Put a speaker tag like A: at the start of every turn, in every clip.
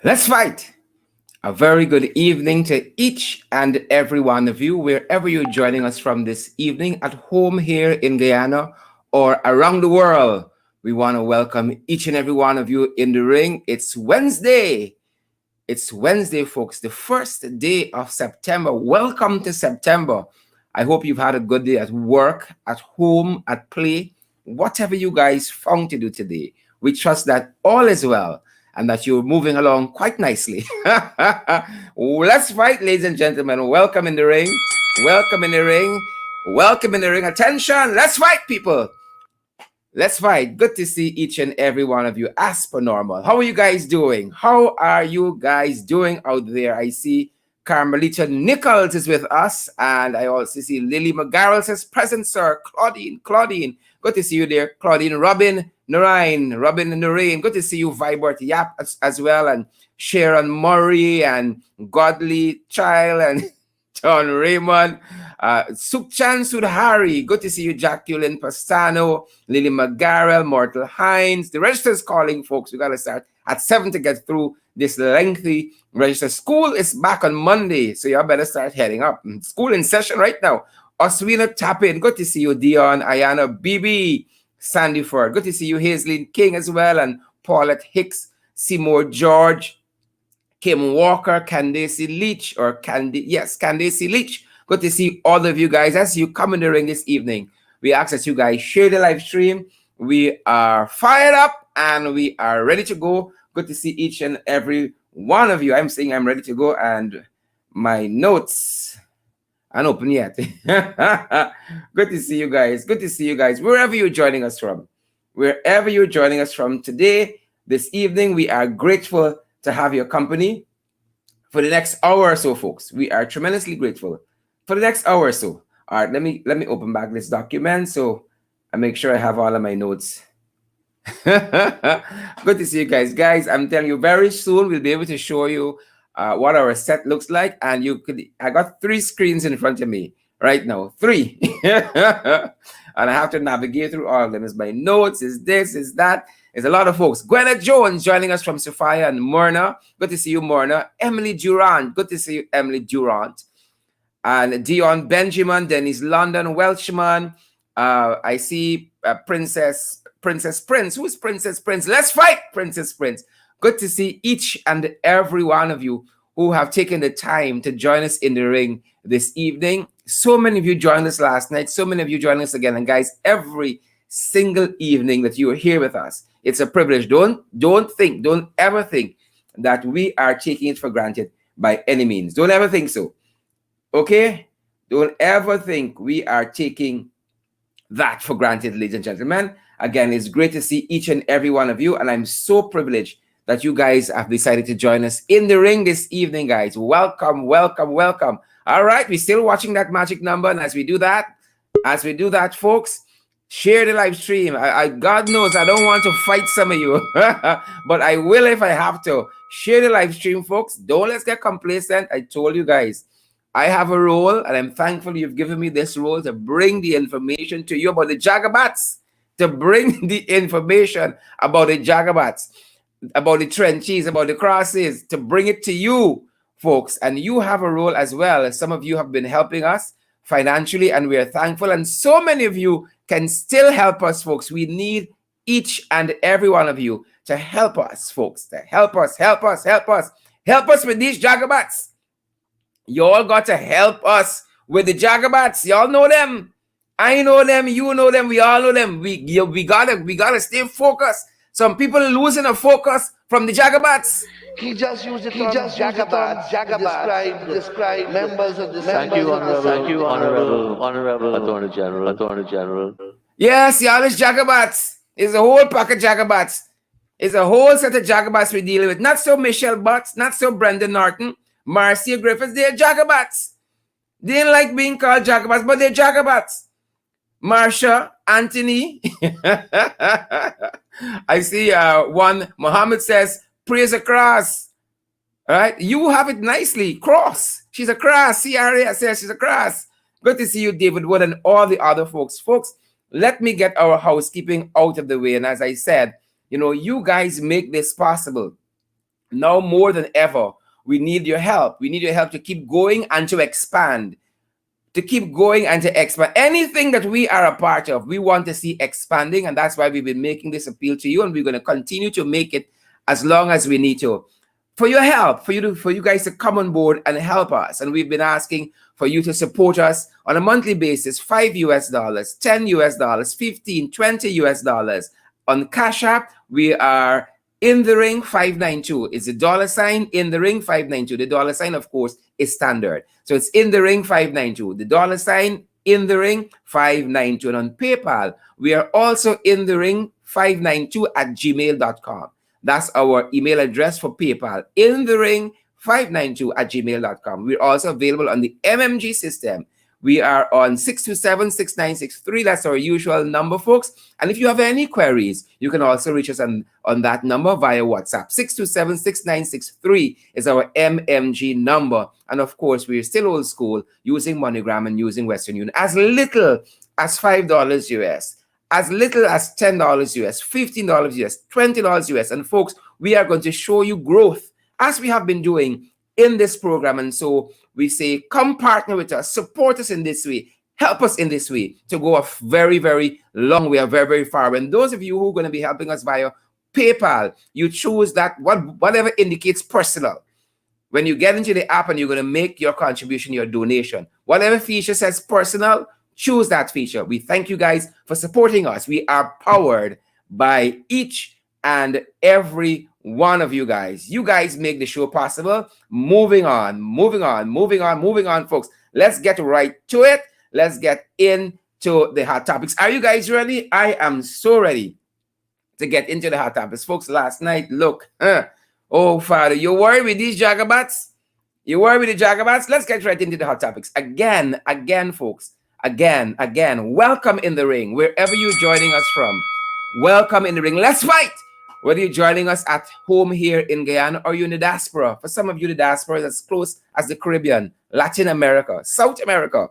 A: Let's fight. A very good evening to each and every one of you, wherever you're joining us from this evening, at home here in Guyana or around the world. We want to welcome each and every one of you in the ring. It's Wednesday. It's Wednesday, folks, the first day of September. Welcome to September. I hope you've had a good day at work, at home, at play, whatever you guys found to do today. We trust that all is well and that you're moving along quite nicely. Let's fight, ladies and gentlemen. Welcome in the ring. Welcome in the ring. Welcome in the ring. Attention. Let's fight, people. Let's fight. Good to see each and every one of you as per normal. How are you guys doing? How are you guys doing out there? I see Carmelita Nichols is with us, and I also see Lily McGarrell says, present, sir. Claudine. Good to see you there. Claudine, Robin Noreen. Good to see you, Vibert Yap as well, and Sharon Murray, and Godly Child, and John Raymond. Sukchan Sudhari, good to see you. Jacqueline Pastano, Lily McGarrell, Mortal Hines. The register is calling, folks. We got to start at 7 to get through this lengthy register. School is back on Monday, so y'all better start heading up. School in session right now. Oswina Tapin, good to see you. Dion, Ayana, BB, Sandyford. Good to see you. Hazelyn King as well, and Paulette Hicks, Seymour George, Kim Walker, Candace Leach. Good to see all of you guys as you come in the ring this evening. We ask that you guys share the live stream. We are fired up and we are ready to go. Good to see each and every one of you. I'm saying I'm ready to go, and my notes aren't open yet. Good to see you guys. Good to see you guys wherever you're joining us from. Wherever you're joining us from today, this evening, we are grateful to have your company for the next hour or so, folks. We are tremendously grateful for the next hour or so. All right, let me open back this document so I make sure I have all of my notes. Good to see you guys. Guys, I'm telling you, very soon we'll be able to show you what our set looks like. And I got 3 screens in front of me right now. 3. And I have to navigate through all of them. It's my notes, is this, is that. There's a lot of folks. Gwyneth Jones joining us from Sophia and Myrna. Good to see you, Myrna. Emily Durant. Good to see you, Emily Durant. And Dion Benjamin, Dennis London, Welshman. I see Princess Prince. Who is Princess Prince? Let's fight, Princess Prince. Good to see each and every one of you who have taken the time to join us in the ring this evening. So many of you joined us last night. So many of you joining us again. And guys, every single evening that you are here with us, it's a privilege. Don't ever think that we are taking it for granted by any means. Don't ever think so. Okay? Don't ever think we are taking that for granted, ladies and gentlemen. Again, it's great to see each and every one of you, and I'm so privileged that you guys have decided to join us in the ring this evening, guys. Welcome, welcome, welcome. All right, we're still watching that magic number, and as we do that, folks, share the live stream. God knows I don't want to fight some of you, but I will if I have to. Share the live stream, folks. Don't let's get complacent. I told you guys, I have a role, and I'm thankful you've given me this role to bring the information to you about the Jagabats, to bring the information about the Jagabats, about the trenches, about the crosses, to bring it to you, folks. And you have a role as well. Some of you have been helping us financially, and we are thankful. And so many of you can still help us, folks. We need each and every one of you to help us, folks, to help us with these Jagabats. You all got to help us with the Jagabats. Y'all know them. I know them. You know them. We all know them. We gotta stay focused. Some people are losing the focus from the Jagabats.
B: He just used the term Jagabats to describe members of the
C: Thank you, Honorable Attorney General.
A: Yes, y'all is Jagabats. It's a whole pack of Jagabats. It's a whole set of Jagabats we're dealing with. Not so Michelle Butts, not so Brendan Norton, Marcia Griffiths. They're Jagabats. They didn't like being called Jagabats, but they're Jagabats. Marsha, Anthony. I see one. Muhammad says, praise a cross. All right. You have it nicely. Cross. She's a cross. CRA says she's a cross. Good to see you, David Wood, and all the other folks. Folks, let me get our housekeeping out of the way. And as I said, you know, you guys make this possible. Now more than ever, we need your help. We need your help to keep going and to expand, to keep going and to expand. Anything that we are a part of, we want to see expanding. And that's why we've been making this appeal to you. And we're going to continue to make it as long as we need to. For your help, for you guys to come on board and help us. And we've been asking for you to support us on a monthly basis, $5, 10 US dollars, 15, 20 US dollars. On Cash App, we are in the ring 592. It's a dollar sign in the ring 592. The dollar sign, of course, is standard. So it's in the ring 592. The dollar sign in the ring 592. And on PayPal, we are also in the ring 592 at gmail.com. That's our email address for PayPal, in the ring 592 at gmail.com. We're also available on the MMG system. We are on 627-6963. That's our usual number, folks. And if you have any queries, you can also reach us on that number via WhatsApp. 627-6963 is our MMG number. And of course, we're still old school, using MoneyGram and using Western Union. As little as $5 US. As little as $10 US, $15 US, $20 US. And folks, we are going to show you growth as we have been doing in this program. And so we say, come partner with us, support us in this way, help us in this way to go a very, very long way, very, very far. And those of you who are going to be helping us via PayPal, you choose that whatever indicates personal. When you get into the app and you're going to make your contribution, your donation, whatever feature says personal, choose that feature. We thank you guys for supporting us. We are powered by each and every one of you guys. You guys make the show possible. Moving on, folks. Let's get right to it. Let's get into the hot topics. Are you guys ready? I am so ready to get into the hot topics. Folks, last night, look. Oh, Father, you worried with these jagabats? You worried with the jagabats? Let's get right into the hot topics. Again, folks. Again, welcome in the ring, wherever you're joining us from. Welcome in the ring. Let's fight! Whether you're joining us at home here in Guyana or you're in the diaspora. For some of you, the diaspora is as close as the Caribbean, Latin America, South America.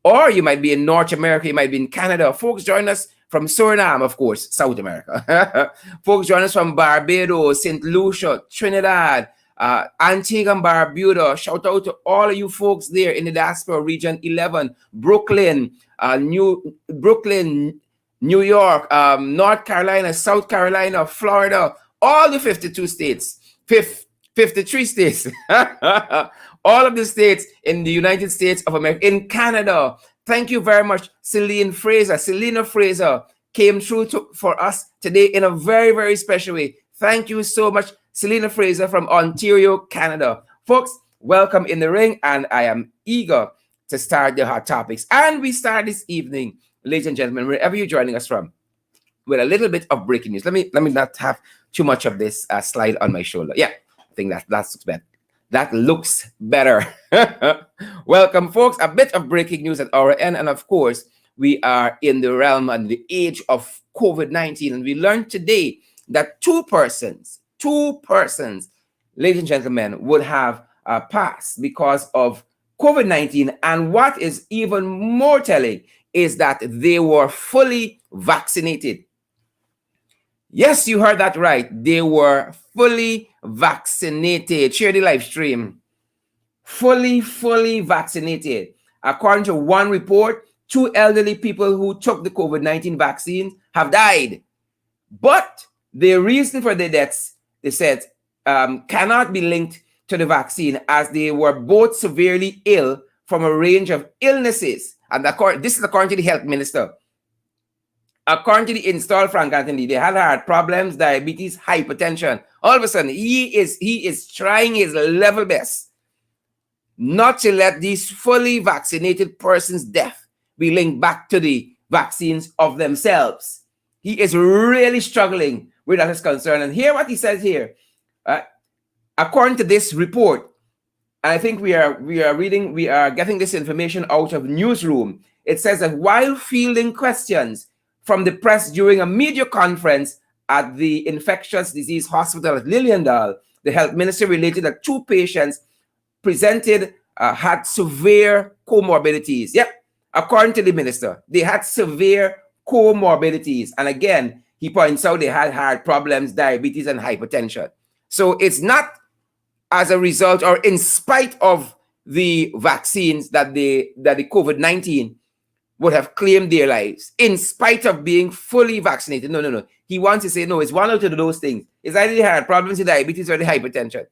A: Or you might be in North America, you might be in Canada. Folks, join us from Suriname, of course, South America. Folks, join us from Barbados, St. Lucia, Trinidad, Antigua and Barbuda. Shout out to all of you folks there in the diaspora, region 11, Brooklyn, New York, North Carolina, South Carolina, Florida, all the 52 states, 53 states, all of the states in the United States of America, in Canada. Thank you very much, Selena Fraser came through for us today in a very, very special way. Thank you so much, Selena Fraser from Ontario, Canada. Folks, welcome in the ring, and I am eager to start the hot topics. And we start this evening, ladies and gentlemen, wherever you're joining us from, with a little bit of breaking news. Let me not have too much of this slide on my shoulder. Yeah, I think that looks better. That looks better. Welcome, folks. A bit of breaking news at our end. And of course, we are in the realm and the age of COVID-19. And we learned today that two persons, ladies and gentlemen, would have passed because of COVID-19. And what is even more telling is that they were fully vaccinated. Yes, you heard that right. They were fully vaccinated. Share the live stream. Fully vaccinated. According to one report, 2 elderly people who took the COVID-19 vaccine have died. But the reason for their deaths, they said, cannot be linked to the vaccine, as they were both severely ill from a range of illnesses. And this is according to the health minister. According to the installed Frank Anthony, they had heart problems, diabetes, hypertension. All of a sudden, he is trying his level best not to let these fully vaccinated persons' death be linked back to the vaccines of themselves. He is really struggling with that is concerned. And hear what he says here. According to this report, and I think we are getting this information out of Newsroom. It says that while fielding questions from the press during a media conference at the infectious disease hospital at Liliendal, the health minister related that 2 patients presented had severe comorbidities. Yep, according to the minister, they had severe comorbidities. And again, he points out they had heart problems, diabetes, and hypertension. So it's not as a result or in spite of the vaccines that the COVID-19 would have claimed their lives, in spite of being fully vaccinated. No, no, no. He wants to say, no, it's one out of those things. It's either they had problems with diabetes or the hypertension,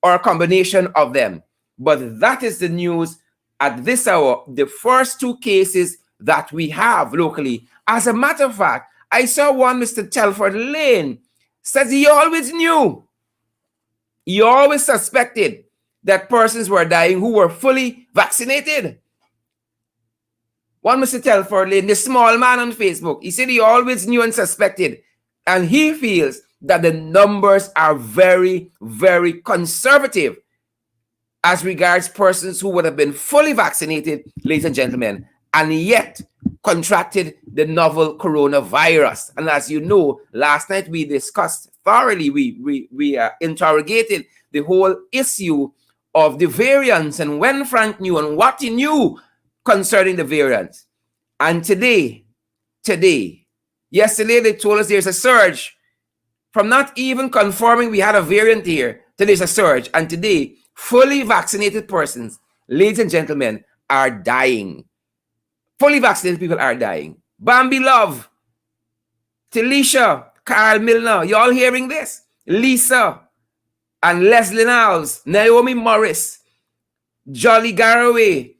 A: or a combination of them. But that is the news at this hour. The first two cases that we have locally. As a matter of fact, I saw one, Mr. Telford Lane, says he always knew, he always suspected that persons were dying who were fully vaccinated. One Mr. Telford Lane, the small man on Facebook, he said he always knew and suspected, and he feels that the numbers are very, very conservative as regards persons who would have been fully vaccinated, ladies and gentlemen, and yet contracted the novel coronavirus. And as you know, last night we discussed thoroughly, we interrogated the whole issue of the variants and when Frank knew and what he knew concerning the variants. And today, yesterday they told us there's a surge from not even confirming we had a variant here to there's a surge. And today, fully vaccinated persons, ladies and gentlemen, are dying. Fully vaccinated people are dying. Bambi Love, Talisha, Carl Milner, you all hearing this? Lisa and Leslie Niles, Naomi Morris, Jolly Garraway,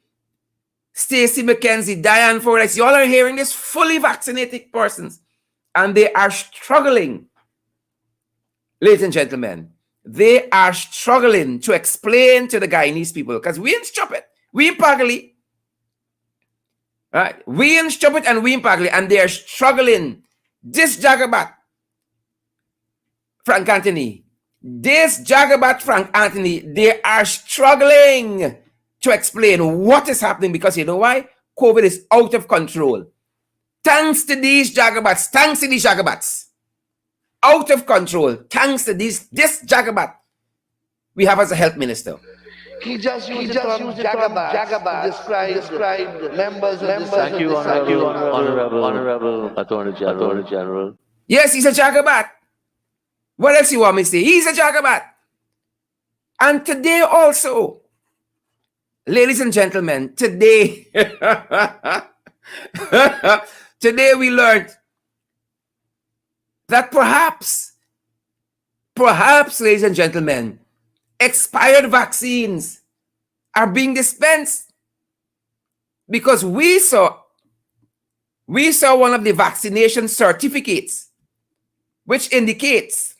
A: Stacey McKenzie, Diane Forrest, you all are hearing this? Fully vaccinated persons. And they are struggling. Ladies and gentlemen, they are struggling to explain to the Guyanese people, because we ain't stupid, we ain't pagly. Right? We ain't stupid and we ain't pagly, and they are struggling. This Jagabat, Frank Anthony, they are struggling to explain what is happening, because you know why? COVID is out of control. Thanks to these Jagabats. Out of control, thanks to this Jagabat we have as a health minister.
B: He just used the term Jagabat to describe members of the
C: Thank you, Honorable Attorney General.
A: Yes, he's a Jagabat. What else you want me to say? He's a Jagabat. And today also, ladies and gentlemen, today we learned that perhaps, ladies and gentlemen, expired vaccines are being dispensed, because we saw one of the vaccination certificates, which indicates,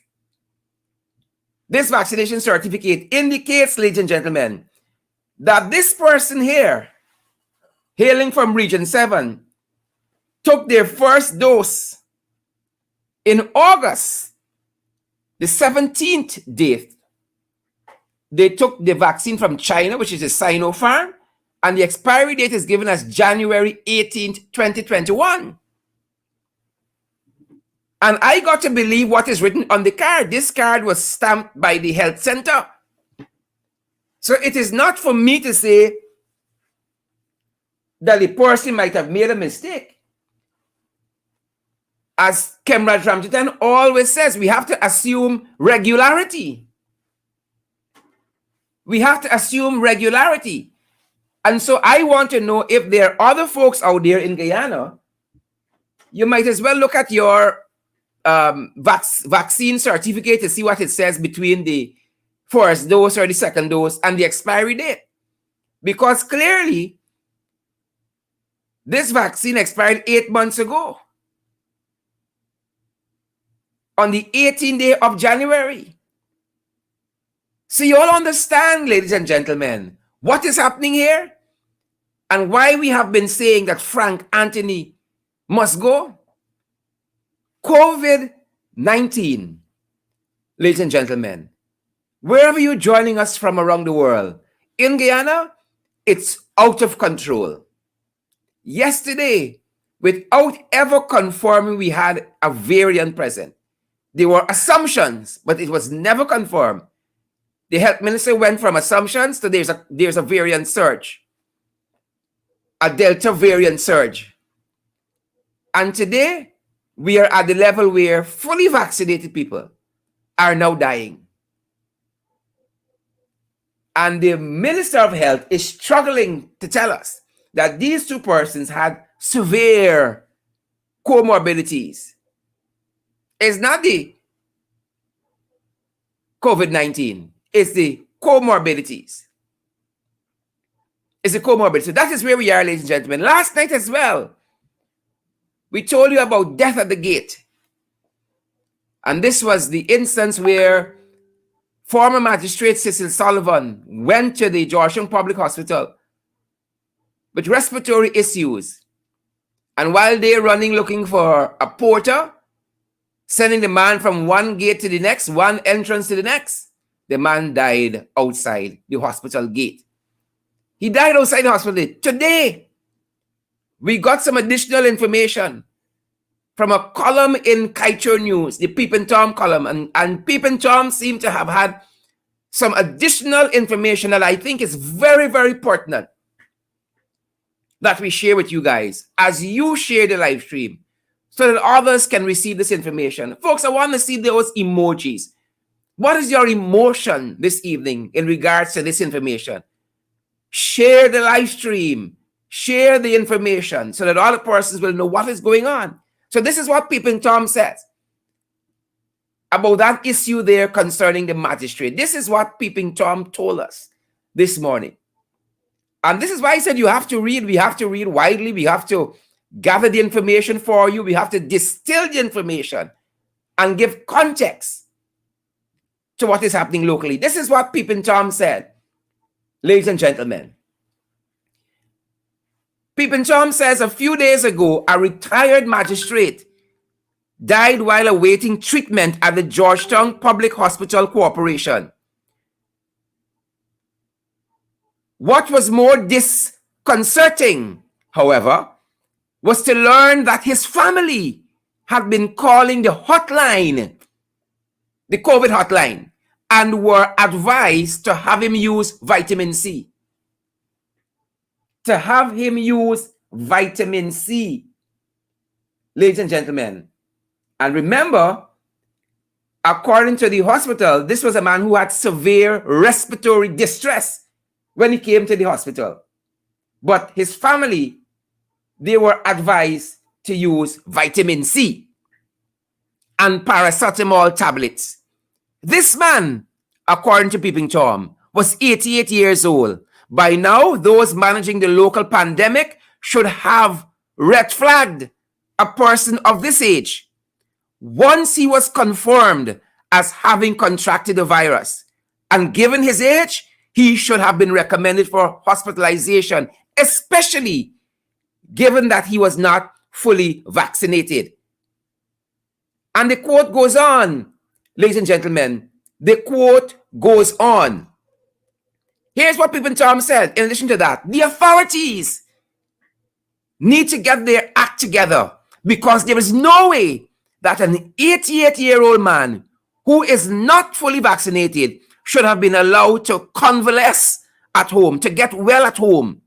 A: this vaccination certificate indicates, ladies and gentlemen, that this person here, hailing from Region 7, took their first dose in August, the 17th date. They took the vaccine from China, which is a Sinopharm, and the expiry date is given as January 18th, 2021. And I got to believe what is written on the card. This card was stamped by the health center. So it is not for me to say that the person might have made a mistake. As Kemraj Ramjitan always says, we have to assume regularity. We have to assume regularity. And so I want to know if there are other folks out there in Guyana, you might as well look at your vaccine certificate to see what it says between the first dose or the second dose and the expiry date. Because clearly, this vaccine expired 8 months ago, on the 18th day of January. So you all understand, ladies and gentlemen, what is happening here and why we have been saying that Frank Anthony must go. COVID-19, ladies and gentlemen, wherever you're joining us from around the world, in Guyana, it's out of control. Yesterday, without ever confirming we had a variant present, there were assumptions, but it was never confirmed. The health minister went from assumptions to there's a variant surge, a Delta variant surge. And today, we are at the level where fully vaccinated people are now dying. And the Minister of Health is struggling to tell us that these two persons had severe comorbidities. It's not the COVID-19, it's the comorbidities. It's a comorbidity. So that is where we are, ladies and gentlemen. Last night as well, we told you about death at the gate. And this was the instance where former magistrate Cecil Sullivan went to the Georgetown Public Hospital with respiratory issues. And while they're running looking for a porter, sending the man from one gate to the next, one entrance to the next, the man died outside the hospital gate. He died outside the hospital. Today, we got some additional information from a column in Kaito News, the Peep and Tom column. And Peep and Tom seem to have had some additional information that I think is very, very pertinent that we share with you guys as you share the live stream so that others can receive this information. Folks, I want to see those emojis. What is your emotion this evening in regards to this information? Share the live stream. Share the information so that other persons will know what is going on. So this is what Peep and Tom says about that issue there concerning the magistrate. This is what Peep and Tom told us this morning. And this is why I said you have to read. We have to read widely. We have to gather the information for you. We have to distill the information and give context to what is happening locally. This is what Peep and Tom said, ladies and gentlemen. Peep and Tom says a few days ago, a retired magistrate died while awaiting treatment at the Georgetown Public Hospital Corporation. What was more disconcerting, however, was to learn that his family had been calling the hotline, the COVID hotline, and were advised to have him use vitamin C. To have him use vitamin C, ladies and gentlemen. And remember, according to the hospital, this was a man who had severe respiratory distress when he came to the hospital. But his family, they were advised to use vitamin C and paracetamol tablets. This man, according to Peeping Tom, was 88 years old. By now, those managing the local pandemic should have red flagged a person of this age. Once he was confirmed as having contracted the virus, and given his age, he should have been recommended for hospitalization, especially given that he was not fully vaccinated. And the quote goes on, ladies and gentlemen. The quote goes on. Here's what Peep and Tom said. In addition to that, the authorities need to get their act together because there is no way that an 88-year-old man who is not fully vaccinated should have been allowed to convalesce at home, to get well at home.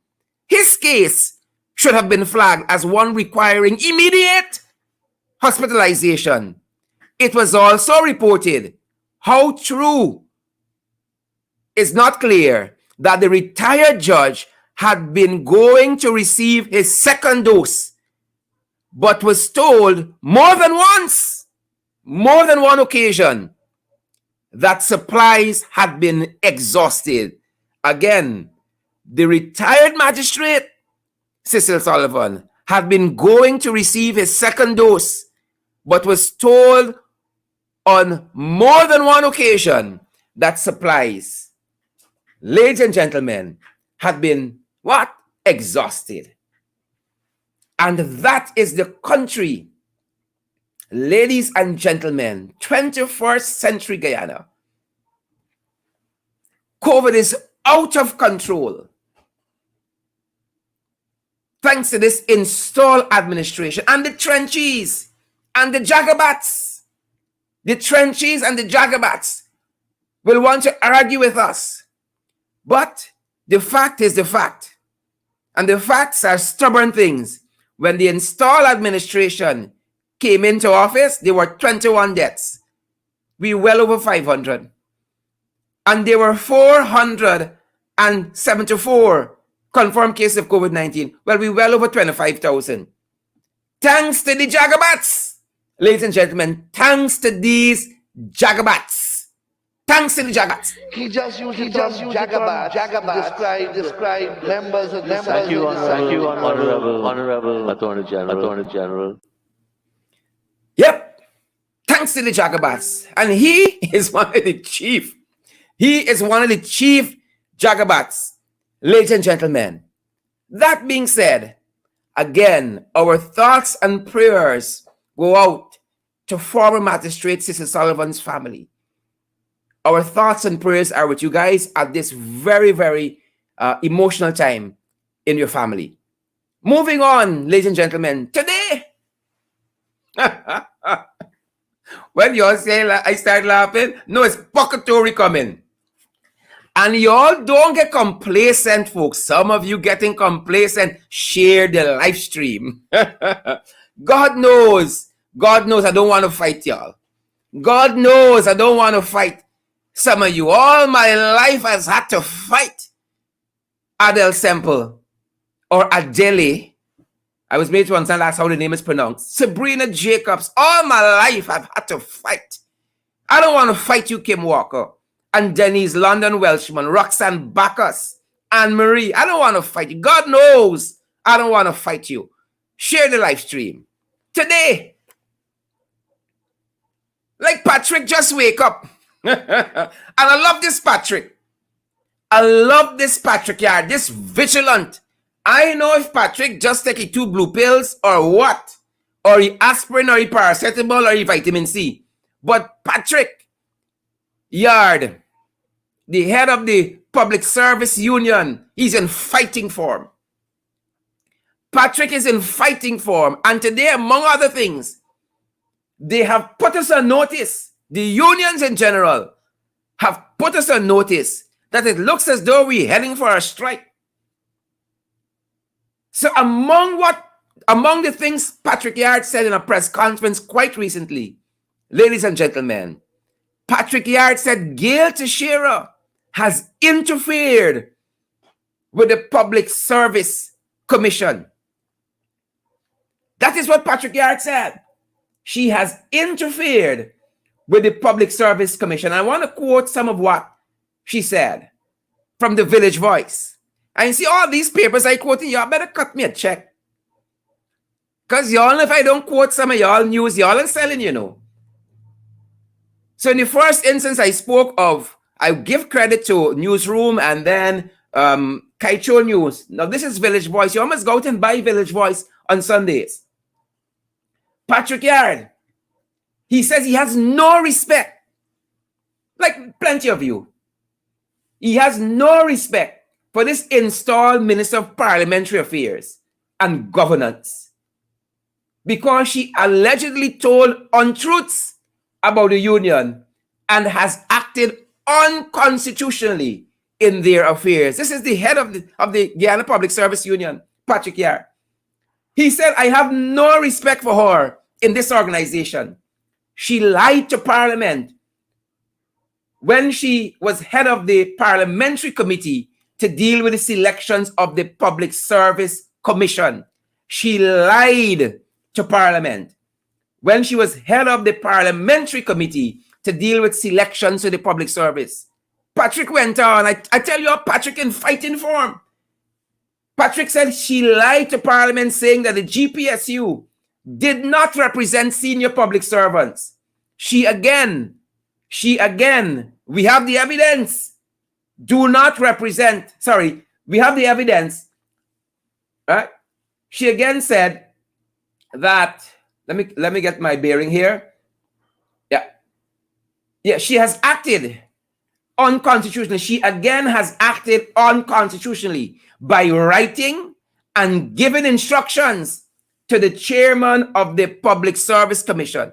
A: His case should have been flagged as one requiring immediate hospitalization. It was also reported, how true is not clear, that the retired judge had been going to receive his second dose, but was told more than once, more than one occasion, that supplies had been exhausted. Again, the retired magistrate, Cecil Sullivan, had been going to receive his second dose, but was told on more than one occasion that supplies, ladies and gentlemen, had been what? Exhausted. And that is the country, ladies and gentlemen, 21st century Guyana. COVID is out of control. Thanks to this installed administration and the trenchies and the jagabats. The trenchies and the jagabats will want to argue with us. But the fact is the fact. And the facts are stubborn things. When the installed administration came into office, there were 21 deaths. We well over 500. And there were 400 and 74 confirmed cases of COVID-19. Well, we're well over 25,000. Thanks to the Jagabats, ladies and gentlemen, thanks to these Jagabats. Thanks to the Jagabats.
B: He just used the term Jagabat to describe members of the
C: Thank you, Honorable Attorney General.
A: Yep. Thanks to the Jagabats. And he is one of the chief. He is one of the chief Jagabats. Ladies and gentlemen, that being said, again, our thoughts and prayers go out to former magistrate Sister Sullivan's family. Our thoughts and prayers are with you guys at this very, very emotional time in your family. Moving on, ladies and gentlemen, today, when y'all say I start laughing, no, it's Pocatory coming. And y'all don't get complacent, folks. Some of you getting complacent, share the live stream. God knows I don't want to fight y'all. God knows I don't want to fight some of you. All my life has had to fight Adele Semple or Adele. I was made to understand that's how the name is pronounced. Sabrina Jacobs. All my life I've had to fight. I don't want to fight you, Kim Walker. And Denise London Welshman, Roxanne Bacchus, Anne Marie. I don't want to fight you. God knows I don't want to fight you. Share the live stream. Today, like Patrick, just wake up. And I love this Patrick. I love this Patrick Yard, this vigilant. I know if Patrick just take 2 blue pills or what, or he aspirin or he paracetamol or he vitamin C. But Patrick Yard, the head of the Public Service Union, he's in fighting form. Patrick is in fighting form. And today, among other things, they have put us on notice. The unions in general have put us on notice that it looks as though we're heading for a strike. So among the things Patrick Yard said in a press conference quite recently, ladies and gentlemen, Patrick Yard said Gail Teixeira has interfered with the Public Service Commission. That is what Patrick Yard said. She has interfered with the Public Service Commission. I want to quote some of what she said from the Village Voice. And you see all these papers I quoted, y'all better cut me a check. Because y'all, if I don't quote some of y'all news, y'all are selling, you know. So in the first instance I spoke of, I give credit to Newsroom and then Kaicho News. Now this is Village Voice. You almost go out and buy Village Voice on Sundays. Patrick Yard, he says he has no respect. Like plenty of you. He has no respect for this installed Minister of Parliamentary Affairs and Governance because she allegedly told untruths about the union and has acted unconstitutionally in their affairs. This is the head of the Guyana Public Service Union, Patrick Yard. He said, I have no respect for her in this organization. She lied to Parliament when she was head of the Parliamentary Committee to deal with the selections of the Public Service Commission. She lied to Parliament when she was head of the Parliamentary Committee to deal with selections to the public service. Patrick went on. I tell you, Patrick in fighting form. Patrick said she lied to Parliament saying that the GPSU did not represent senior public servants. She again, we have the evidence, we have the evidence, right? She again said that, let me get my bearing here. Yeah, she has acted unconstitutionally. She again has acted unconstitutionally by writing and giving instructions to the chairman of the Public Service Commission.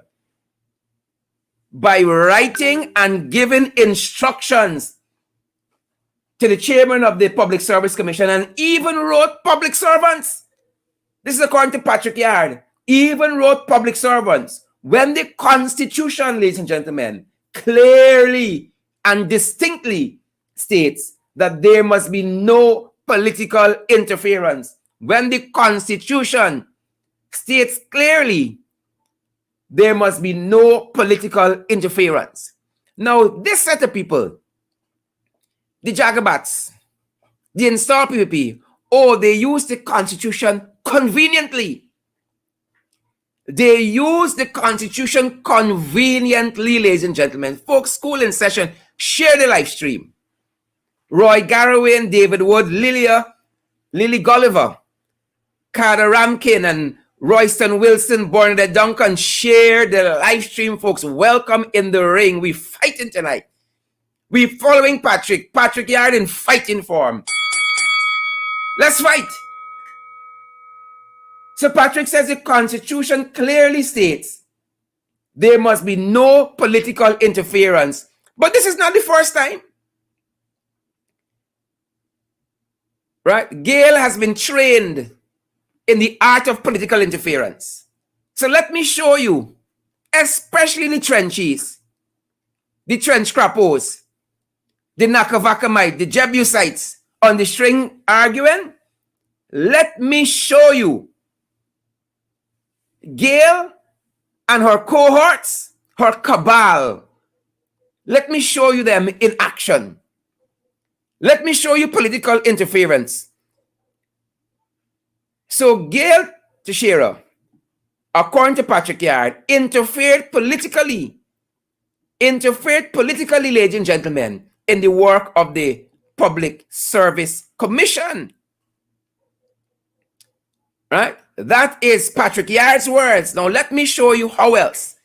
A: By writing and giving instructions to the chairman of the Public Service Commission, and even wrote public servants. This is according to Patrick Yard. Even wrote public servants. When the Constitution, ladies and gentlemen, clearly and distinctly states that there must be no political interference when the Constitution states clearly there must be no political interference. Now, this set of people, the Jagabats, the installed PPP, they use the Constitution conveniently. They use the Constitution conveniently, ladies and gentlemen. Folks, school in session, share the live stream. Roy Garraway, David Wood, Lily Gulliver, Carter Ramkin, and Royston Wilson, Bernadette Duncan, share the live stream, folks. Welcome in the ring. We fighting tonight. We following Patrick Yard in fighting form. Let's fight. So Patrick says the Constitution clearly states there must be no political interference. But this is not the first time. Right? Gail has been trained in the art of political interference. So let me show you, especially the trenches, the trench crappos, the Nakavakamite, the Jebusites on the string arguing. Let me show you Gail and her cohorts, her cabal. Let me show you them in action. Let me show you political interference. So Gail Teixeira, according to Patrick Yard, interfered politically, ladies and gentlemen, in the work of the Public Service Commission. Right? That is Patrick Yard's words. Now let me show you how else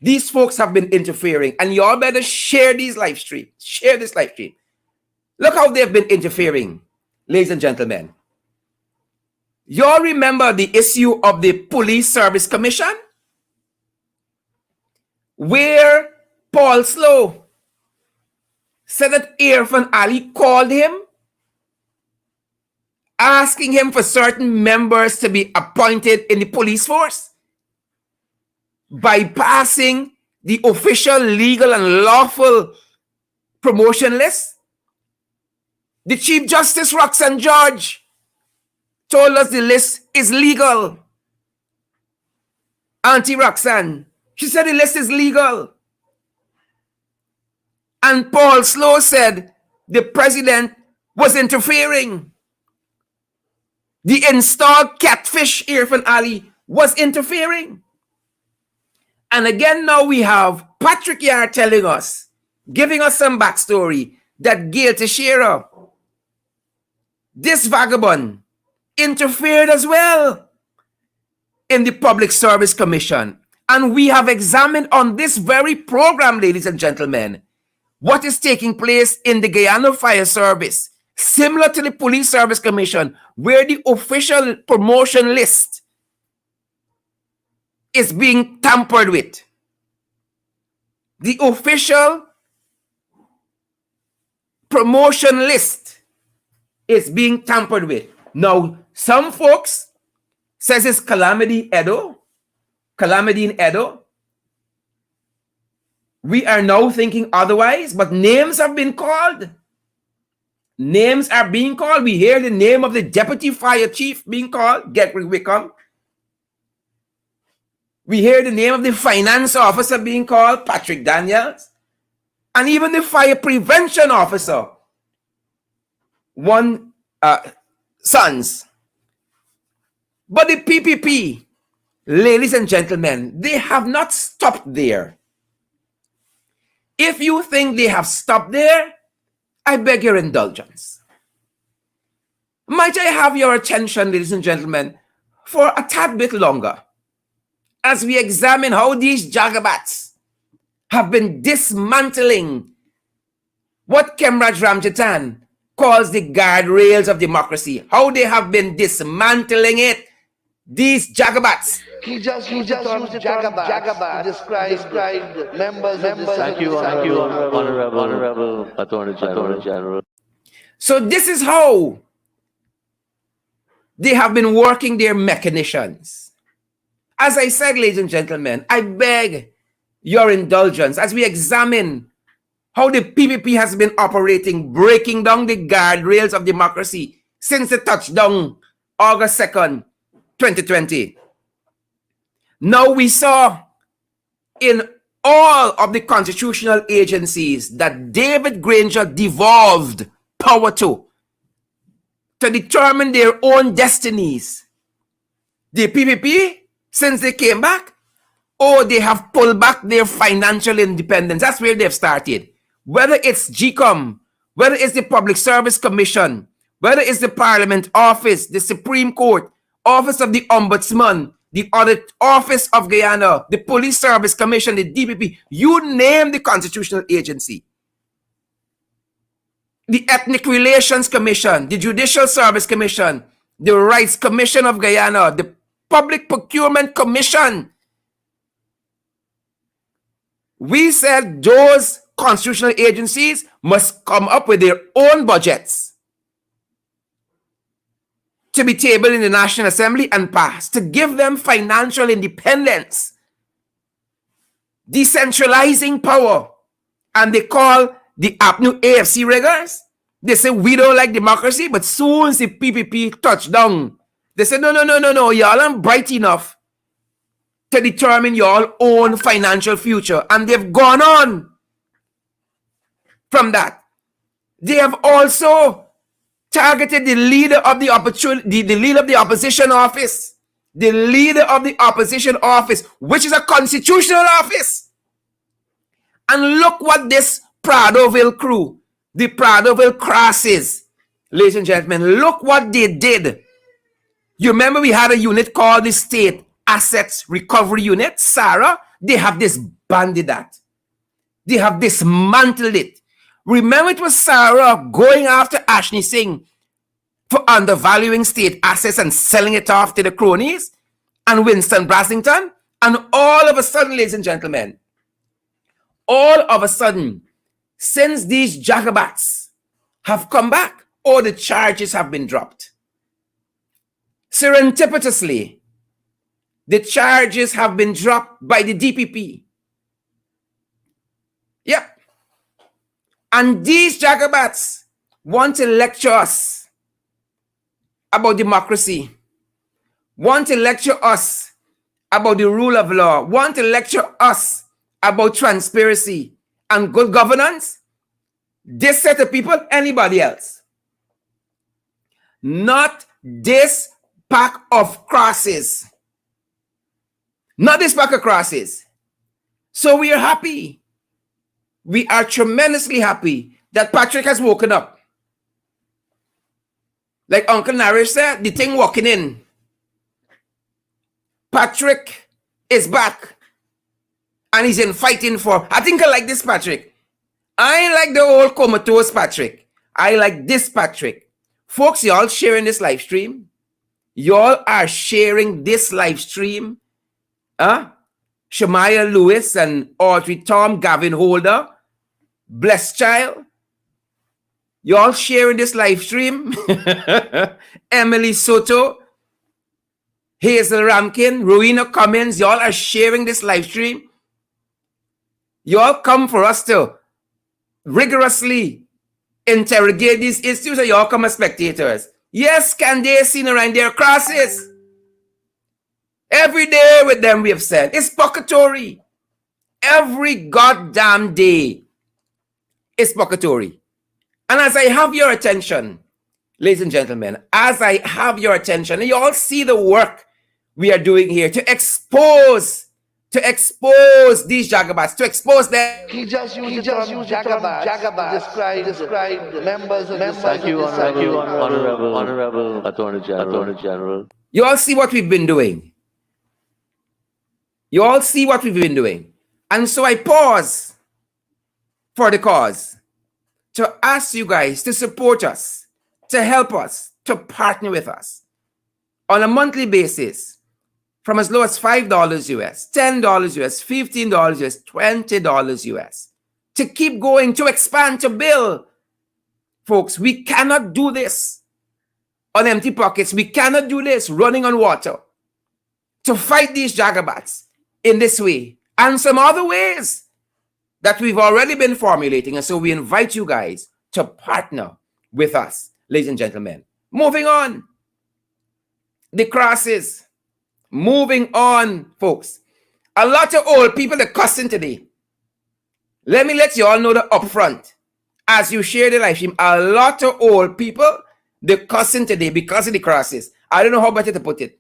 A: these folks have been interfering. And y'all better share these live streams. Share this live stream. Look how they've been interfering, ladies and gentlemen. Y'all remember the issue of the Police Service Commission? Where Paul Slow said that Irfan Ali called him, asking him for certain members to be appointed in the police force, bypassing the official, legal, and lawful promotion list. The Chief Justice Roxanne George told us the list is legal. Auntie Roxanne, she said the list is legal. And Paul Slow said the president was interfering. The installed catfish Irfan Ali was interfering. And again, now we have Patrick Yard telling us, giving us some backstory, that Gail Teixeira, this vagabond, interfered as well in the Public Service Commission. And we have examined on this very program, ladies and gentlemen, what is taking place in the Guyana Fire Service, similar to the Police Service Commission, where the official promotion list is being tampered with. The official promotion list is being tampered with. Now, some folks says it's calamity in Edo. We are now thinking otherwise, but names have been called. Names are being called. We hear the name of the deputy fire chief being called, Gedrick Wickham. We hear the name of the finance officer being called, Patrick Daniels. And even the fire prevention officer, one Sons. But the PPP, ladies and gentlemen, they have not stopped there. If you think they have stopped there, I beg your indulgence. Might I have your attention, ladies and gentlemen, for a tad bit longer as we examine how these Jagabats have been dismantling what Kemraj Ramjatan calls the guardrails of democracy, how they have been dismantling it. These Jagabats.
B: He just used the term Jagabat to describe members of the
C: Thank you, Honorable Attorney General.
A: So this is how they have been working their machinations. As I said, ladies and gentlemen, I beg your indulgence as we examine how the PPP has been operating, breaking down the guardrails of democracy since the touchdown August 2nd, 2020. Now we saw in all of the constitutional agencies that David Granger devolved power to determine their own destinies. The PPP, since they came back, they have pulled back their financial independence. That's where they've started. Whether it's GCOM, whether it's the Public Service Commission, whether it's the Parliament Office, the Supreme Court, Office of the Ombudsman, the Audit Office of Guyana, the Police Service Commission, the DPP, you name the constitutional agency. The Ethnic Relations Commission, the Judicial Service Commission, the Rights Commission of Guyana, the Public Procurement Commission. We said those constitutional agencies must come up with their own budgets to be tabled in the National Assembly and passed, to give them financial independence, decentralizing power. And they call the new AFC riggers. They say, we don't like democracy, but soon as the PPP touched down, they say, no, y'all aren't bright enough to determine your own financial future. And they've gone on from that. They have also targeted the leader of the leader of the opposition office. The leader of the opposition office, which is a constitutional office. And look what this Pradoville crew, the Pradoville crosses, ladies and gentlemen, look what they did. You remember we had a unit called the State Assets Recovery Unit, SARA. They have disbanded that. They have dismantled it. Remember, it was SARA going after Ashni Singh for undervaluing state assets and selling it off to the cronies, and Winston Brassington. And all of a sudden, ladies and gentlemen, all of a sudden, since these jagabats have come back, all the charges have been dropped. Serendipitously, the charges have been dropped by the DPP. Yep. And these jagabats want to lecture us about democracy, want to lecture us about the rule of law, want to lecture us about transparency and good governance. This set of people, anybody else. Not this pack of crosses. Not this pack of crosses. So we are happy. We are tremendously happy that Patrick has woken up. Like Uncle Narish said, the thing walking in. Patrick is back. And he's in fighting for. I think I like this Patrick. I ain't like the old comatose Patrick. I like this Patrick. Folks, y'all sharing this live stream. Y'all are sharing this live stream. Shamaya Lewis and Audrey Tom, Gavin Holder, Blessed Child. Y'all sharing this live stream. Emily Soto, Hazel Ramkin, Rowena Cummins, y'all are sharing this live stream. Y'all come for us to rigorously interrogate these issues, or y'all come as spectators. Yes, can they see around their crosses? Every day with them, we have said, it's purgatory. Every goddamn day is purgatory. And as I have your attention, ladies and gentlemen, as I have your attention, and you all see the work we are doing here to expose these jagabats, to expose them.
B: He just used the term jagabats to describe the members of the
C: Thank you, Honorable Attorney General.
A: You all see what we've been doing. You all see what we've been doing. And so I pause for the cause to ask you guys to support us, to help us, to partner with us on a monthly basis from as low as $5 US, $10 US, $15 US, $20 US, to keep going, to expand, to build. Folks, we cannot do this on empty pockets. We cannot do this running on water. To fight these jagabats in this way and some other ways that we've already been formulating. And so we invite you guys to partner with us, ladies and gentlemen. Moving on. The crosses. Moving on, folks. A lot of old people are cussing today. Let me let you all know that up front. As you share the live stream, a lot of old people, they're cussing today because of the crosses. I don't know how better to put it.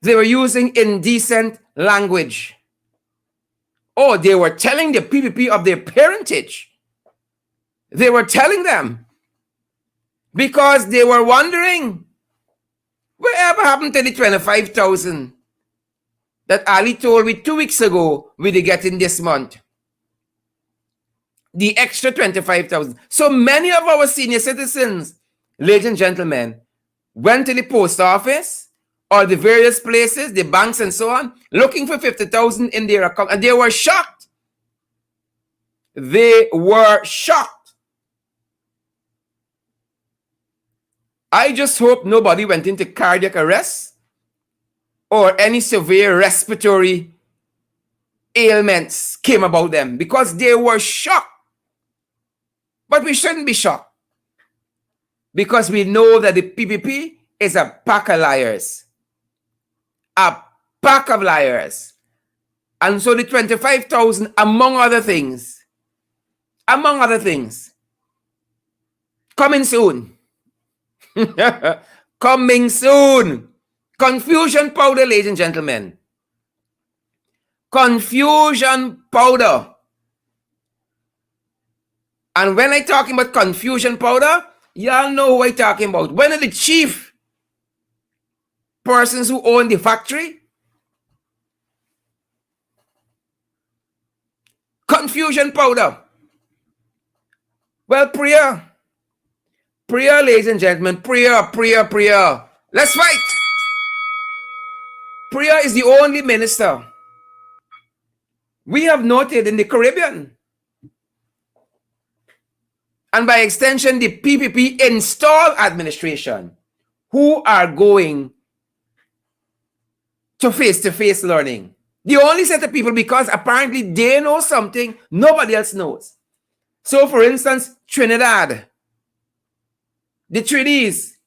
A: They were using indecent language. Oh, they were telling the PPP of their parentage. They were telling them because they were wondering whatever happened to the 25,000 that Ali told me 2 weeks ago we'd get in this month. The extra 25,000. So many of our senior citizens, ladies and gentlemen, went to the post office or the various places, the banks and so on, looking for 50,000 in their account, and they were shocked. They were shocked. I just hope nobody went into cardiac arrest or any severe respiratory ailments came about them, because they were shocked. But we shouldn't be shocked, because we know that the PPP is a pack of liars. A pack of liars. And so the 25,000, among other things, coming soon. Coming soon. Confusion powder, ladies and gentlemen. Confusion powder. And when I talking about confusion powder, y'all know who I talking about. One of the chief persons who own the factory. Confusion powder. Well, Priya, ladies and gentlemen, Priya. Let's fight. Priya is the only minister we have noted in the Caribbean, and by extension, the PPP install administration, who are going to face-to-face learning. The only set of people, because apparently they know something nobody else knows. So, for instance, Trinidad, the treaties,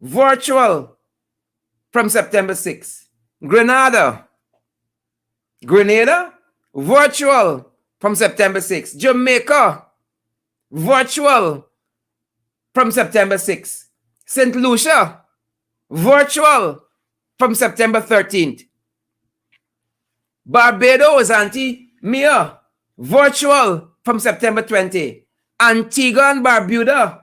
A: virtual from September 6th. Grenada, virtual from September 6th. Jamaica, virtual from September 6th. St. Lucia, virtual from September 13th. Barbados, Auntie Mia, virtual from September 20. Antigua and Barbuda,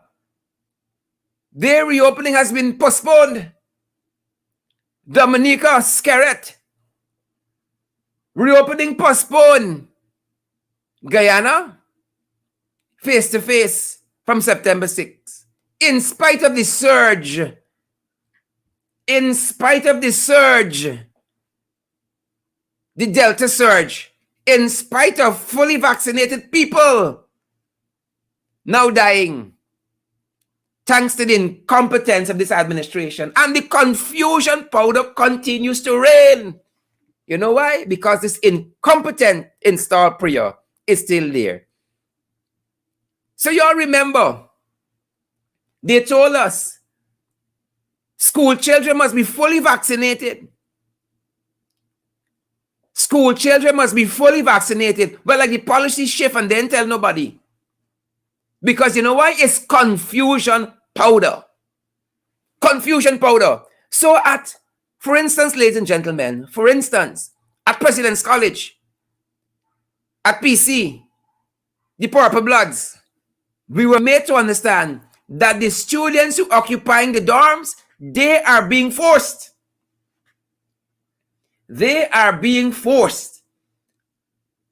A: their reopening has been postponed. Dominica, Skerrit, reopening postponed. Guyana, face-to-face from September 6th. In spite of the surge, the Delta surge, in spite of fully vaccinated people now dying, thanks to the incompetence of this administration, and the confusion powder continues to reign. You know why? Because this incompetent installed Priya is still there. So y'all remember, they told us school children must be fully vaccinated. School children must be fully vaccinated. But like the policy shift and then tell nobody. Because you know why? It's confusion powder. Confusion powder. So for instance, ladies and gentlemen, at President's College, at PC, the Purple Bloods, we were made to understand that the students who occupying the dorms, they are being forced. They are being forced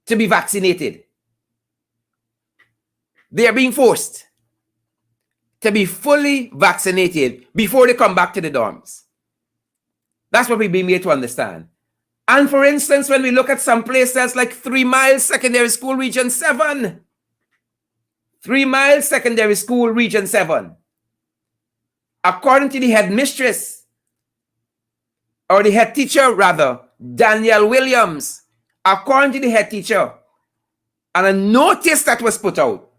A: to be vaccinated. They are being forced to be fully vaccinated before they come back to the dorms. That's what we've been made to understand. And for instance, when we look at some places like 3 Mile Secondary School Region 7, 3 Mile Secondary School Region 7, according to the headmistress, or the head teacher rather, Danielle Williams, according to the head teacher, and a notice that was put out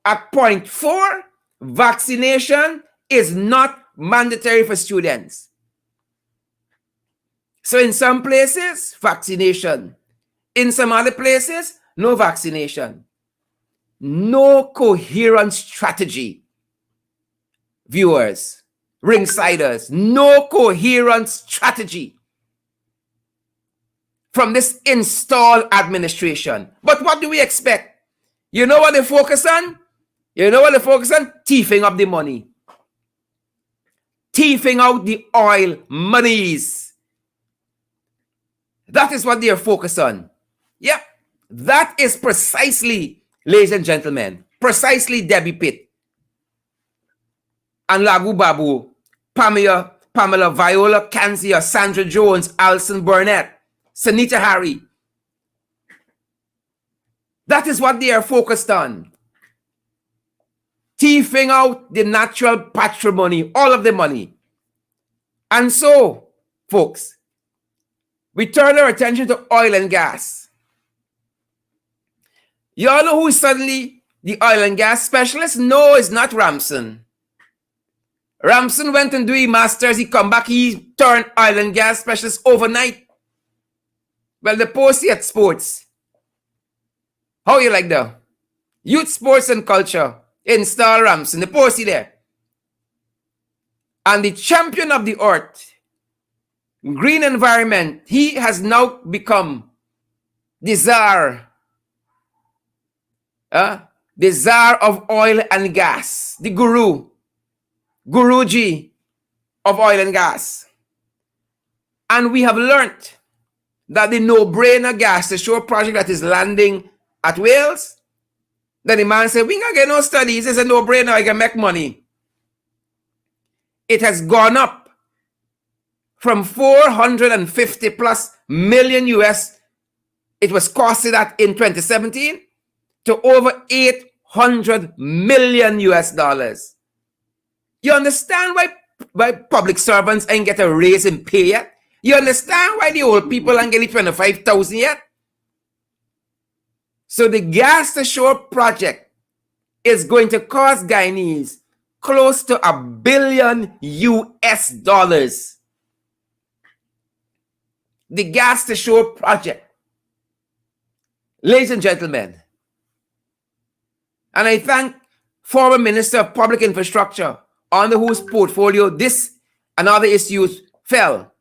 A: at point 4, vaccination is not mandatory for students. So in some places, vaccination. In some other places, no vaccination. No coherent strategy. Viewers, ringsiders, no coherent strategy from this installed administration. But what do we expect? You know what they focus on? Thieving up the money. Thieving out the oil monies. That is what they are focused on. Yep. That is precisely, ladies and gentlemen, precisely Debbie Pitt and Labu Babu, Pamela Viola Kanzia, Sandra Jones, Alison Burnett, Sanita Harry. That is what they are focused on. Thieving out the natural patrimony, all of the money. And so, folks, we turn our attention to oil and gas. You all know who is suddenly the oil and gas specialist? No, it's not Ramson. Ramson went and do his master's. He come back. He turned oil and gas specialist overnight. Well, the Posty at Sports. How you like the youth sports and culture? Install Ramson, the Posty there. And the champion of the earth, green environment, he has now become the czar. The czar of oil and gas. The Guruji of oil and gas. And we have learned that the no-brainer gas, the shore project that is landing at Wales, then the man said, we don't get no studies, it's a no-brainer, I can make money. It has gone up from 450 plus million US, it was costed at in 2017, to over 800 million US dollars. You understand why public servants ain't get a raise in pay yet? You understand why the old people ain't getting 25,000 yet? So the gas to shore project is going to cost Guyanese close to $1 billion US. The gas to shore project. Ladies and gentlemen, and I thank former Minister of Public Infrastructure under whose portfolio this and other issues fell,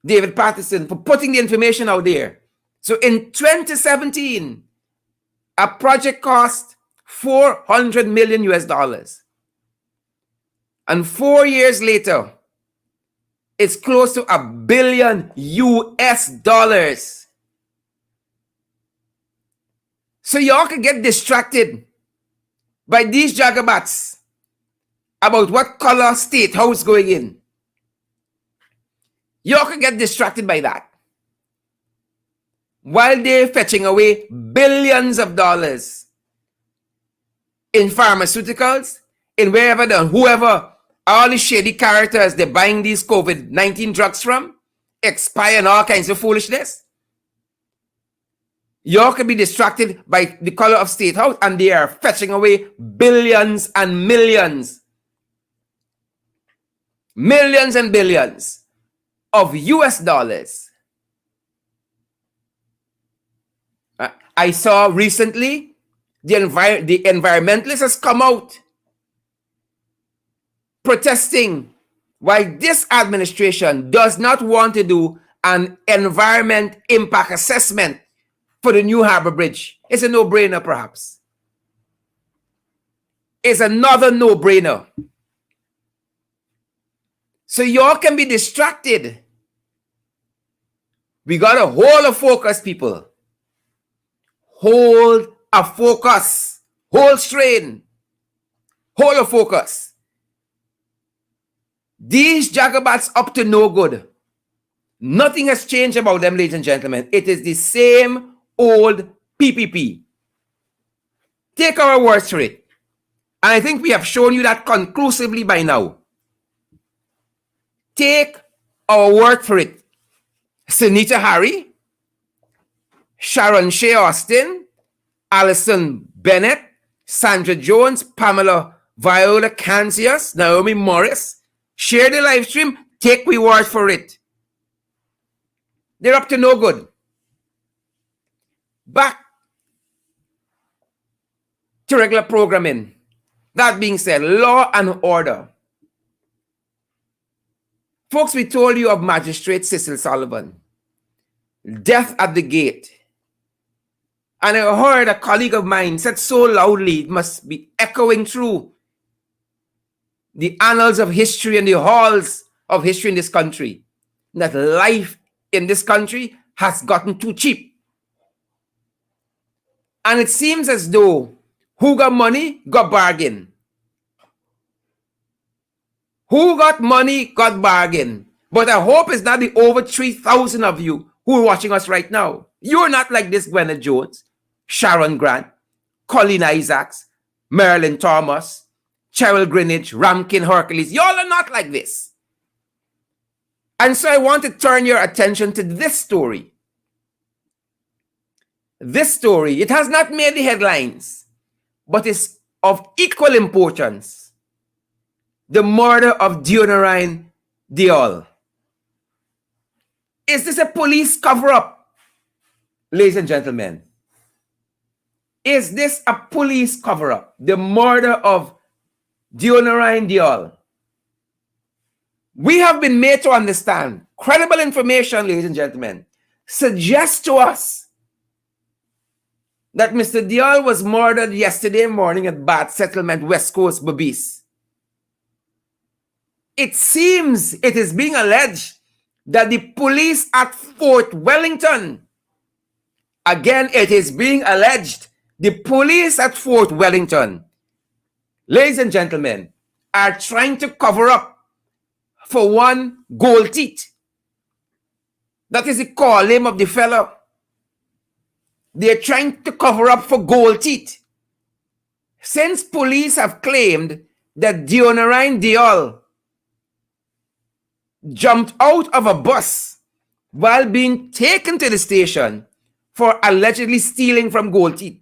A: David Patterson, for putting the information out there. So in 2017, a project cost 400 million US dollars. And 4 years later, it's close to $1 billion US dollars. So y'all can get distracted by these jagabats about what color state house going in. Y'all can get distracted by that. While they're fetching away billions of dollars in pharmaceuticals, in wherever, whoever, all the shady characters they're buying these COVID-19 drugs from, expire and all kinds of foolishness. Y'all can be distracted by the color of state house, and they are fetching away billions and millions and billions of US dollars. I saw recently the environmentalists has come out protesting why this administration does not want to do an environment impact assessment for the new Harbor Bridge. It's a no-brainer, perhaps. It's another no-brainer. So y'all can be distracted. We got to hold a focus, people. Hold a focus. Hold strain. Hold a focus. These jagabats up to no good. Nothing has changed about them, ladies and gentlemen. It is the same old PPP. Take our words for it. And I think we have shown you that conclusively by now. Take our word for it. Sunita Harry, Sharon Shea Austin, Alison Bennett, Sandra Jones, Pamela Viola Cancius, Naomi Morris. Share the live stream. Take reward for it. They're up to no good. Back to regular programming. That being said, law and order. Folks, we told you of Magistrate Cecil Sullivan. Death at the gate. And I heard a colleague of mine said so loudly, it must be echoing through the annals of history and the halls of history in this country, that life in this country has gotten too cheap. And it seems as though who got money got bargain. Who got money got bargain. But I hope it's not the over 3,000 of you who are watching us right now. You're not like this Gwyneth Jones, Sharon Grant, Colleen Isaacs, Marilyn Thomas, Cheryl Greenidge, Ramkin Hercules. Y'all are not like this. And so I want to turn your attention to this story. This story, it has not made the headlines, but it's of equal importance. The murder of Deonarine Dehol. Is this a police cover-up, ladies and gentlemen? Is this a police cover-up? The murder of Deonarine Dehol. We have been made to understand, credible information, ladies and gentlemen, suggests to us that Mr. Dehol was murdered yesterday morning at Bath Settlement, West Coast, Berbice. It seems it is being alleged that the police at Fort Wellington, again, it is being alleged the police at Fort Wellington, ladies and gentlemen, are trying to cover up for one gold teeth. That is the call name of the fellow. They're trying to cover up for gold teeth. Since police have claimed that Deonarine Dehol jumped out of a bus while being taken to the station for allegedly stealing from gold teeth.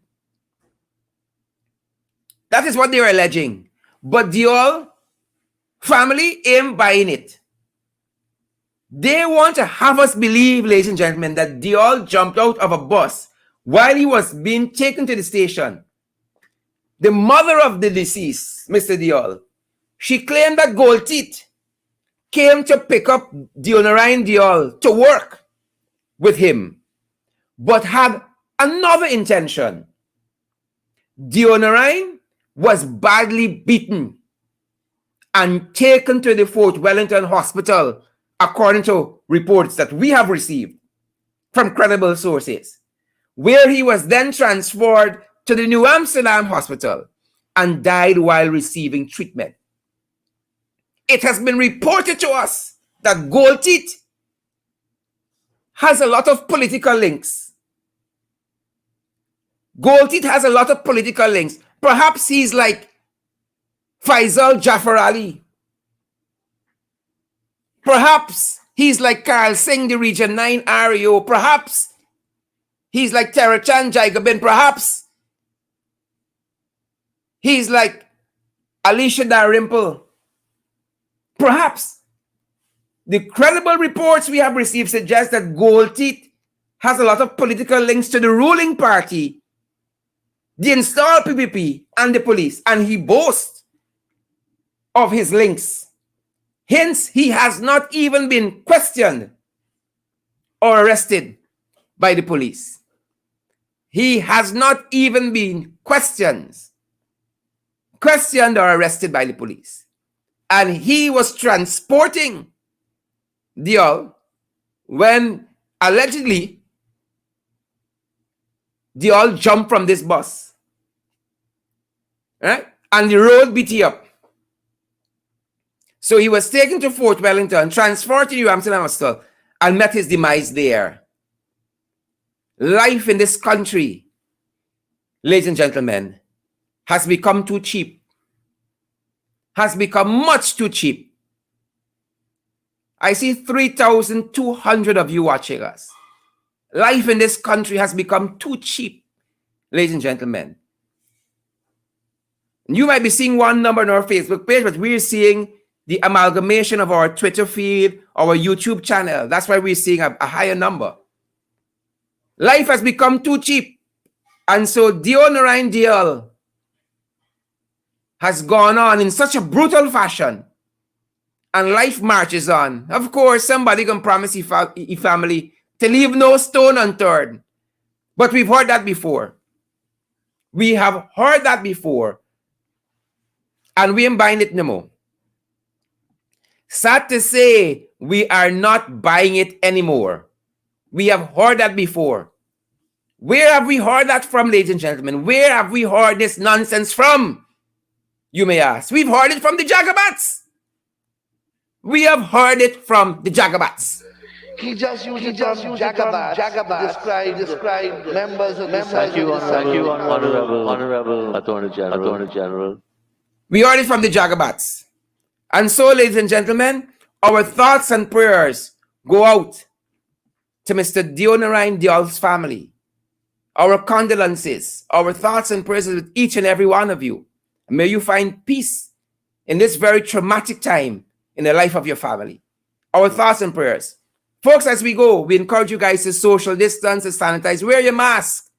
A: That is what they are alleging. But Dehol family ain't buying it. They want to have us believe, ladies and gentlemen, that Dehol jumped out of a bus while he was being taken to the station. The mother of the deceased, Mr. Dehol, she claimed that gold teeth came to pick up Deonarine Dehol to work with him, but had another intention. Deonarine was badly beaten and taken to the Fort Wellington Hospital, according to reports that we have received from credible sources, where he was then transferred to the New Amsterdam Hospital and died while receiving treatment. It has been reported to us that gold teeth has a lot of political links. Gold teeth has a lot of political links. Perhaps he's like Faisal Jafar Ali. Perhaps he's like Carl Singh, the Region 9 REO. Perhaps he's like Terachan Jaigabin. Perhaps he's like Alicia Dalrymple. Perhaps the credible reports we have received suggest that gold teeth has a lot of political links to the ruling party, the installed PPP, and the police. And he boasts of his links. Hence, he has not even been questioned or arrested by the police. He has not even been questioned or arrested by the police. And he was transporting Dehol when allegedly Dehol jumped from this bus. Right? And the road beat him up. So he was taken to Fort Wellington, transferred to New Amsterdam Hospital, and met his demise there. Life in this country, ladies and gentlemen, has become too cheap. Has become much too cheap. I see 3,200 of you watching us. Life in this country has become too cheap, ladies and gentlemen. You might be seeing one number on our Facebook page, but we're seeing the amalgamation of our Twitter feed, our YouTube channel. That's why we're seeing a higher number. Life has become too cheap. And so Deonarine Dehol has gone on in such a brutal fashion. And life marches on. Of course, somebody can promise your family to leave no stone unturned. But we've heard that before. We have heard that before. And we ain't buying it no more. Sad to say, we are not buying it anymore. We have heard that before. Where have we heard that from, ladies and gentlemen? Where have we heard this nonsense from? You may ask. We've heard it from the Jagabats. We have heard it from the Jagabats.
B: He just used the term Jagabats to describe members of the
C: Thank you, Honorable Attorney General.
A: We heard it from the Jagabats. And so, ladies and gentlemen, our thoughts and prayers go out to Mr. Deonarine Dehol's family. Our condolences, our thoughts and prayers with each and every one of you. May you find peace in this very traumatic time in the life of your family. Our thoughts and prayers. Folks, as we go, we encourage you guys to social distance, to sanitize, wear your mask.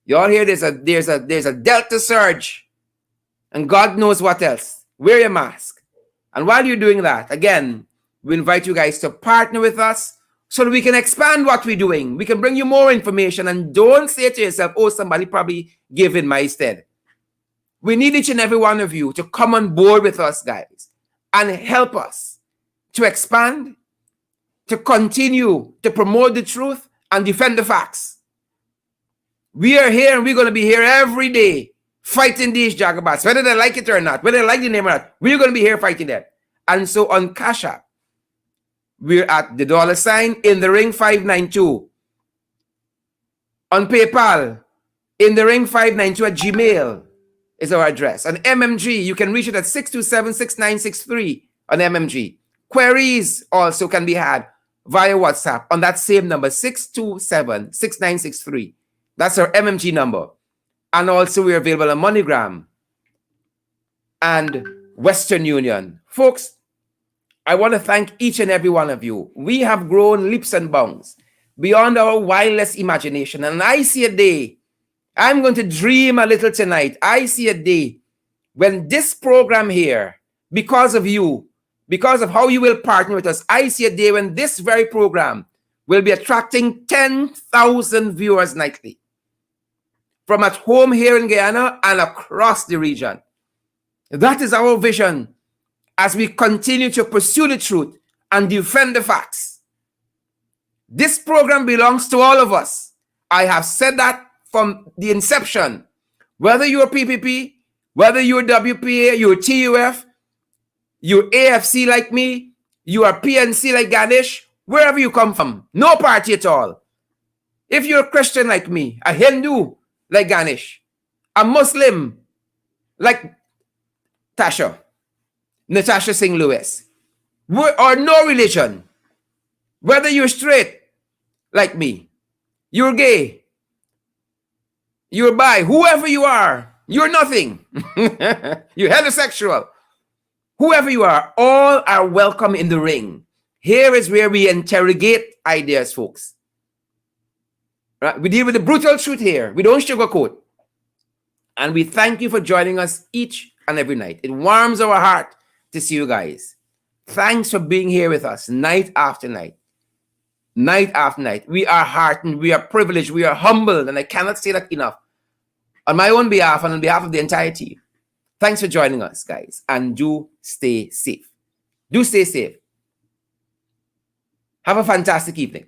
A: You all hear there's a Delta surge. And God knows what else. Wear your mask. And while you're doing that, again, we invite you guys to partner with us so that we can expand what we're doing. We can bring you more information. And don't say to yourself, oh, somebody probably gave in my stead. We need each and every one of you to come on board with us, guys, and help us to expand, to continue to promote the truth and defend the facts. We are here and we're going to be here every day fighting these Jagabats, whether they like it or not, whether they like the name or not. We're going to be here fighting them. And so on Cash App, we're at the $ in the ring 592. On PayPal, in the ring 592 at Gmail is our address. On MMG, you can reach it at 627-6963 on MMG. Queries also can be had via WhatsApp on that same number, 627-6963. That's our MMG number. And also we're available on MoneyGram and Western Union. Folks, I want to thank each and every one of you. We have grown leaps and bounds beyond our wildest imagination. And I see a day, I'm going to dream a little tonight. I see a day when this program here, because of you, because of how you will partner with us, I see a day when this very program will be attracting 10,000 viewers nightly from at home here in Guyana and across the region. That is our vision as we continue to pursue the truth and defend the facts. This program belongs to all of us. I have said that from the inception. Whether you're PPP, whether you're WPA, you're TUF, you're AFC like me, you are PNC like Ganesh, wherever you come from, no party at all. If you're a Christian like me, a Hindu like Ganesh, a Muslim like Natasha Singh Lewis, or no religion, whether you're straight like me, you're gay, you're bi, whoever you are, you're nothing, you're heterosexual, whoever you are, all are welcome in the ring. Here is where we interrogate ideas, folks. Right? We deal with the brutal truth here. We don't sugarcoat. And we thank you for joining us each and every night. It warms our heart to see you guys. Thanks for being here with us night after night. Night after night. We are heartened, we are privileged, we are humbled, and I cannot say that enough. On my own behalf and on behalf of the entire team. Thanks for joining us, guys. And do stay safe. Do stay safe. Have a fantastic evening.